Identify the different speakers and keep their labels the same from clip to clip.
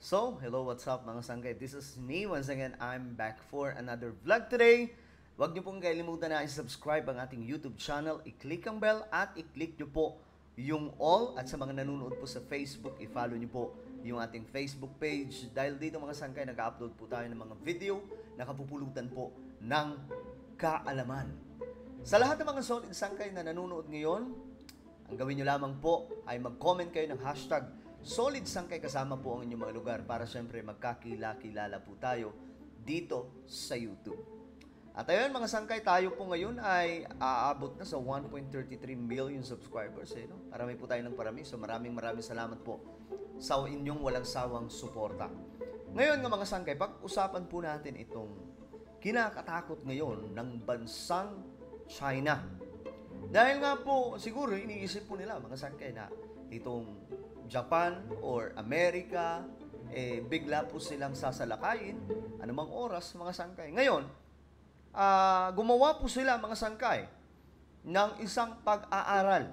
Speaker 1: So, hello, what's up mga sangkay? This is me. Once again, I'm back for another vlog today. Huwag niyo pong kalimutan na i-subscribe ang ating YouTube channel, i-click ang bell at i-click niyo po yung all. At sa mga nanonood po sa Facebook, i-follow niyo po yung ating Facebook page. Dahil dito mga sangkay, nag-upload po tayo ng mga video na kapupulutan po ng kaalaman. Sa lahat ng mga solid sangkay na nanonood ngayon, ang gawin niyo lamang po ay mag-comment kayo ng hashtag Solid Sangkay kasama po ang inyong mga lugar para syempre magkakilala po tayo dito sa YouTube. At ayun mga sangkay, tayo po ngayon ay aabot na sa 1.33 million subscribers. No? Parami po tayo ng parami. So maraming salamat po sa inyong walang sawang suporta. Ngayon nga mga sangkay, pag-usapan po natin itong kinakatakot ngayon ng bansang China. Dahil nga po, siguro iniisip po nila mga sangkay na itong Japan or Amerika, bigla po silang sasalakayin anumang oras mga sangkay. Ngayon, gumawa po sila mga sangkay ng isang pag-aaral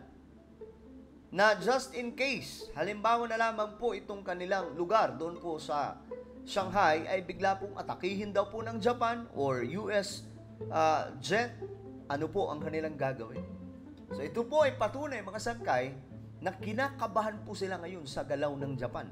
Speaker 1: na just in case, halimbawa na lamang po itong kanilang lugar doon po sa Shanghai ay bigla pong atakihin daw po ng Japan or US jet, ano po ang kanilang gagawin? So ito po ay patunay mga sangkay na kinakabahan po sila ngayon sa galaw ng Japan.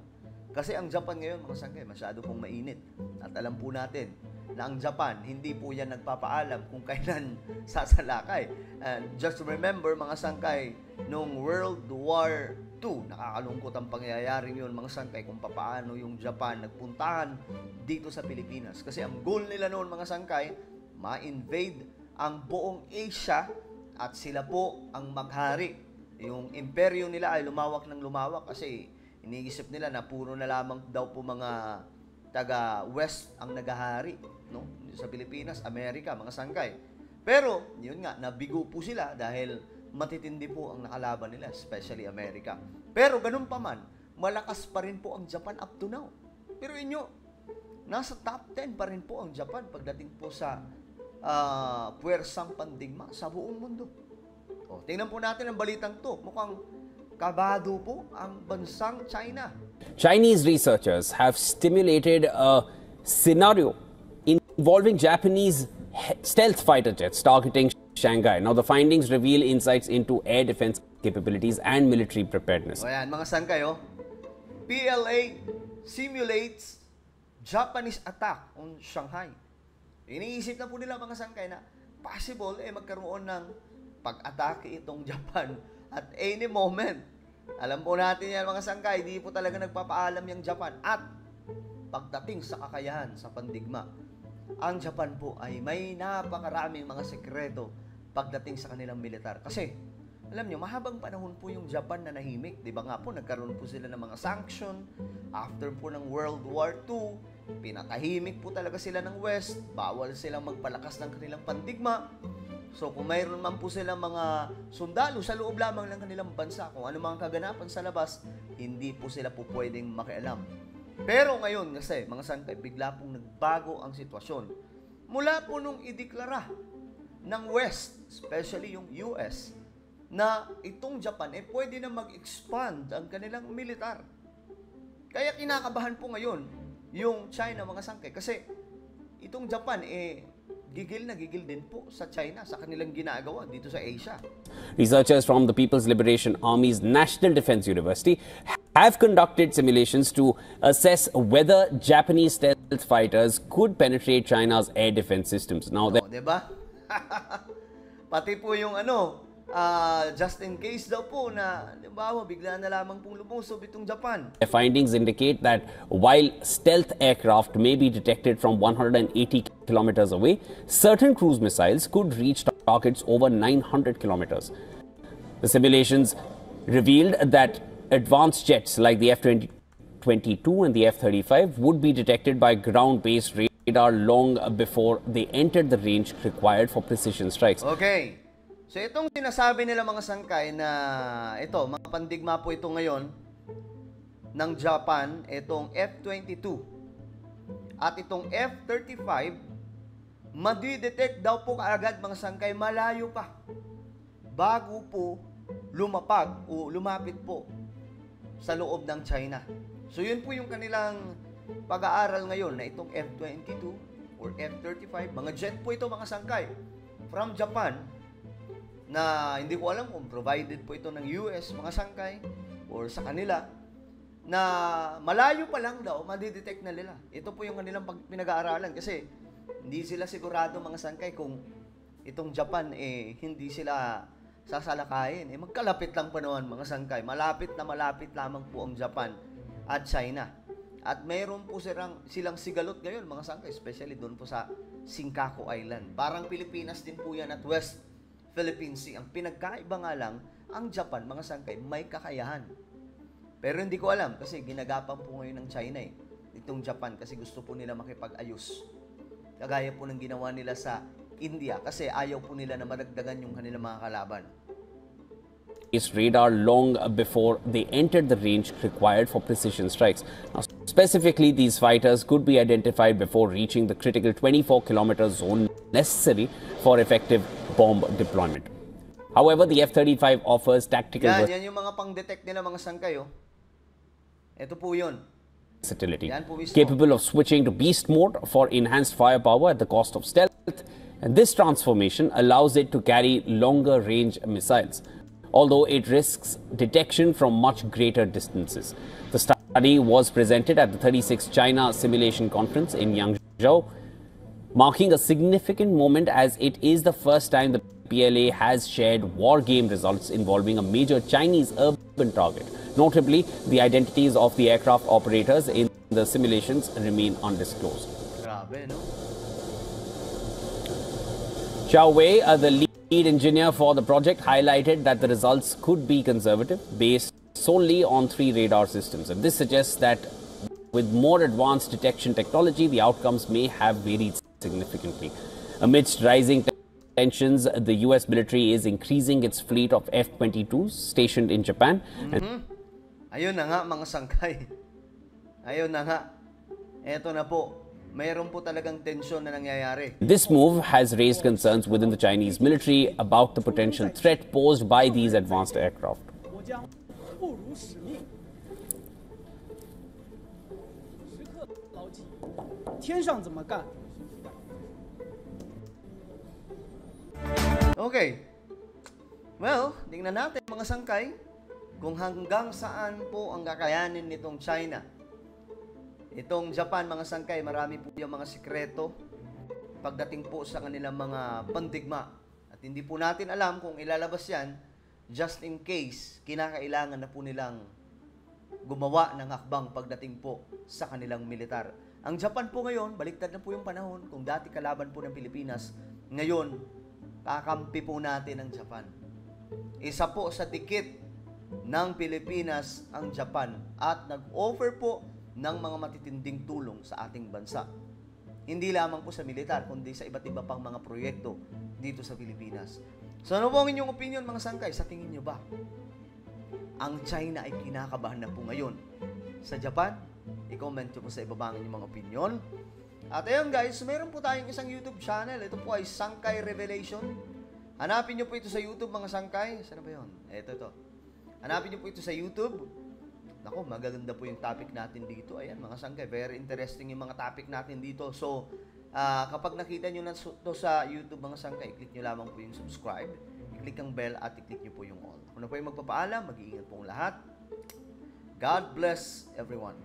Speaker 1: Kasi ang Japan ngayon, mga sangkay, masyado pong mainit. At alam po natin na ang Japan, hindi po yan nagpapaalam kung kailan sasalakay. And just remember, mga sangkay, nung World War II, nakakalungkot ang pangyayaring yun, mga sangkay, kung paano yung Japan nagpuntahan dito sa Pilipinas. Kasi ang goal nila noon, mga sangkay, ma-invade ang buong Asia at sila po ang maghari. Yung imperyo nila ay lumawak ng lumawak kasi iniisip nila na puro na lamang daw po mga taga-west ang nagahari, no? Sa Pilipinas, Amerika, mga sangkay. Pero, yun nga, nabigo po sila dahil matitindi po ang nakalaban nila, especially Amerika. Pero ganun pa man, malakas pa rin po ang Japan up to now. Pero inyo, nasa top 10 pa rin po ang Japan pagdating po sa puwersang pandigma sa buong mundo. O, tingnan po natin ang balitang to. Mukhang kabado po ang bansang China.
Speaker 2: Chinese researchers have stimulated a scenario involving Japanese stealth fighter jets targeting Shanghai. Now, the findings reveal insights into air defense capabilities and military preparedness.
Speaker 1: O yan, mga sangkay, PLA simulates Japanese attack on Shanghai. Iniisip na po nila mga sangkay na possible magkaroon ng pag-atake itong Japan at any moment. Alam po natin yan mga sangkay, di po talaga nagpapaalam yung Japan. At pagdating sa kakayahan sa pandigma, ang Japan po ay may napakaraming mga sekreto pagdating sa kanilang militar. Kasi, alam nyo, mahabang panahon po yung Japan na nahimik. Di ba nga po, nagkaroon po sila ng mga sanction after po ng World War II. Pinatahimik po talaga sila ng West. Bawal silang magpalakas ng kanilang pandigma. So kung mayroon man po silang mga sundalo sa loob lamang ng kanilang bansa, kung ano mga kaganapan sa labas, hindi po sila po pwedeng makialam. Pero ngayon kasi, mga sangkay, bigla pong nagbago ang sitwasyon. Mula po nung ideklara ng West, especially yung US, na itong Japan, pwede na mag-expand ang kanilang militar. Kaya kinakabahan po ngayon yung China, mga sangkay, kasi itong Japan, gigil na gigil din po sa China sa kanilang ginagawa dito sa Asia.
Speaker 2: Researchers from the People's Liberation Army's National Defense University have conducted simulations to assess whether Japanese stealth fighters could penetrate China's air defense systems. Now,
Speaker 1: diba? Pati po yung just in case daw po na, diba, bigla na lamang pong lumusob itong Japan.
Speaker 2: The findings indicate that while stealth aircraft may be detected from 180 kilometers away, certain cruise missiles could reach targets over 900 kilometers. The simulations revealed that advanced jets like the F-22 and the F-35 would be detected by ground-based radar long before they entered the range required for precision strikes.
Speaker 1: Okay. So itong sinasabi nila mga sangkay na ito, mga pandigma po ito ngayon ng Japan, itong F-22 at itong F-35, madidetect daw po kaagad mga sangkay malayo pa bago po lumapag o lumapit po sa loob ng China. So yun po yung kanilang pag-aaral ngayon na itong F-22 or F-35, mga jet po ito mga sangkay from Japan na hindi ko alam kung provided po ito ng US mga sangkay or sa kanila na malayo pa lang daw madidetect na nila. Ito po yung kanilang pinag-aaralan kasi hindi sila sigurado mga sangkay kung itong Japan hindi sila sasalakayin. Magkalapit lang pa naman mga sangkay. Malapit lamang po ang Japan at China. At mayroon po silang sigalot ngayon mga sangkay, especially doon po sa Senkaku Island. Parang Pilipinas din po yan at West Philippine Sea. Ang pinagkaiba nga lang, ang Japan mga sangkay may kakayahan. Pero hindi ko alam kasi ginagapan po ngayon ng China itong Japan kasi gusto po nila makipag-ayos. Kagaya po ng ginawa nila sa India kasi ayaw po nila na madagdagan yung kanilang mga kalaban.
Speaker 2: Its radar long before they entered the range required for precision strikes. Now, specifically, these fighters could be identified before reaching the critical 24-kilometer zone necessary for effective bomb deployment. However, the F-35 offers tactical
Speaker 1: Yan yung mga pang-detect nila mga sangkay. Ito po yun.
Speaker 2: Versatility, capable of switching to beast mode for enhanced firepower at the cost of stealth. And this transformation allows it to carry longer range missiles, although it risks detection from much greater distances. The study was presented at the 36th China Simulation Conference in Yangzhou, marking a significant moment as it is the first time the PLA has shared war game results involving a major Chinese urban target. Notably, the identities of the aircraft operators in the simulations remain undisclosed.
Speaker 1: Grabe, no?
Speaker 2: Xiao Wei, the lead engineer for the project, highlighted that the results could be conservative, based solely on 3 radar systems. And this suggests that with more advanced detection technology, the outcomes may have varied significantly. Amidst rising tensions, the US military is increasing its fleet of F-22s stationed in Japan.
Speaker 1: Ayun na nga mga sangkay. Ayun na nga. Eto na po. Mayroon po talagang tensyon na nangyayari.
Speaker 2: This move has raised concerns within the Chinese military about the potential threat posed by these advanced aircraft.
Speaker 1: Okay. Well, tingnan natin mga sangkay kung hanggang saan po ang kakayanin nitong China. Itong Japan, mga sangkay, marami po yung mga sikreto pagdating po sa kanilang mga pandigma. At hindi po natin alam kung ilalabas yan, just in case, kinakailangan na po nilang gumawa ng hakbang pagdating po sa kanilang militar. Ang Japan po ngayon, baliktad na po yung panahon. Kung dati kalaban po ng Pilipinas, ngayon, kakampi po natin ang Japan. Isa po sa dikit ng Pilipinas ang Japan at nag-offer po ng mga matitinding tulong sa ating bansa. Hindi lamang po sa militar, kundi sa iba't iba pang mga proyekto dito sa Pilipinas. So ano po ang inyong opinion mga sangkay? Sa tingin nyo ba ang China ay kinakabahan na po ngayon sa Japan? I-comment nyo po sa ibaba ang inyong mga opinion. At ayun guys, mayroon po tayong isang YouTube channel. Ito po ay Sangkay Revelation. Hanapin nyo po ito sa YouTube mga sangkay. Saan ba yun? Ito. Hanapin nyo po ito sa YouTube. Nako, magaganda po yung topic natin dito. Ayan, mga sangkay, very interesting yung mga topic natin dito. So, kapag nakita nyo na to sa YouTube, mga sangkay, click nyo lamang po yung subscribe, i-click ang bell, at i-click nyo po yung all. Kung na po yung magpapaalam, mag-iingat po ang lahat. God bless everyone.